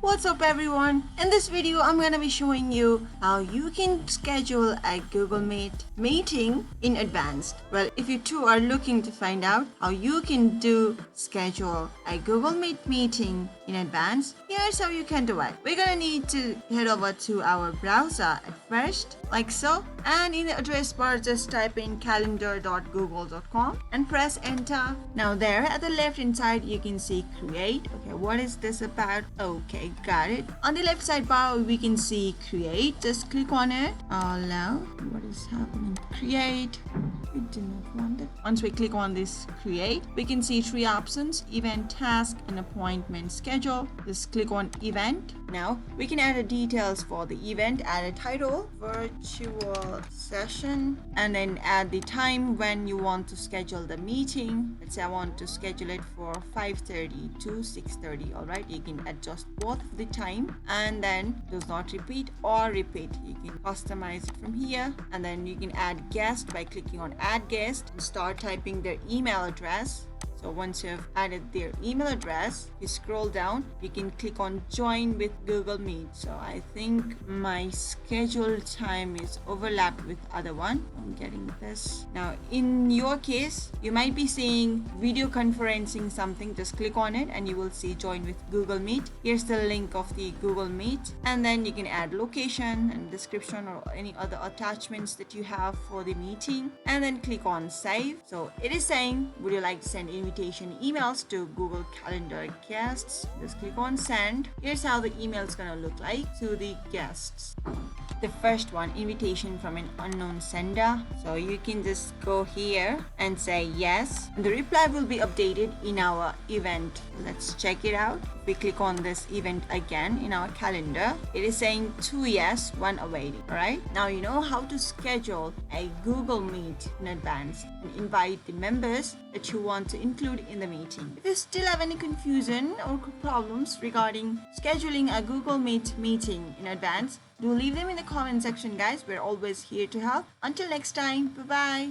What's up everyone? In this video I'm going to be showing you how you can schedule a Google Meet meeting in advance. Well, if you too are looking to find out how you can schedule a Google Meet meeting in advance, here's how you can do it. We're going to need to head over to our browser at first, like so, and in the address bar just type in calendar.google.com and press enter. Now there at the left hand side you can see create. Okay, what is this about? Okay, got it. On the left side bar we can see create. Just click on it. Allow. What is happening? Create. We do not want it. Once we click on this create, we can see three options: event, task, and appointment schedule. Just click on event. Now we can add the details for the event, add a title, virtual session, and then add the time when you want to schedule the meeting. Let's say I want to schedule it for 5:30 to 6:30. All right, you can adjust both the time and then does not repeat or repeat. You can customize it from here, and then you can add guest by clicking on add guest and start typing their email address. So once you have added their email address, you scroll down, you can click on join with Google Meet. So I think my scheduled time is overlapped with other one. I'm getting this. Now in your case, you might be seeing video conferencing something. Just click on it and you will see join with Google Meet. Here's the link of the Google Meet, and then you can add location and description or any other attachments that you have for the meeting, and then click on save. So it is saying, would you like to send invitation emails to Google Calendar guests? Just click on send. Here's how the email is gonna look like to the guests. The first one, invitation from an unknown sender. So you can just go here and say yes. The reply will be updated in our event. Let's check it out. We click on this event again in our calendar. It is saying 2 yes, 1 awaiting. All right. Now you know how to schedule a Google Meet in advance and invite the members that you want to include in the meeting. If you still have any confusion or problems regarding scheduling a Google Meet meeting in advance, do leave them in the comment section, guys. We're always here to help. Until next time, bye-bye.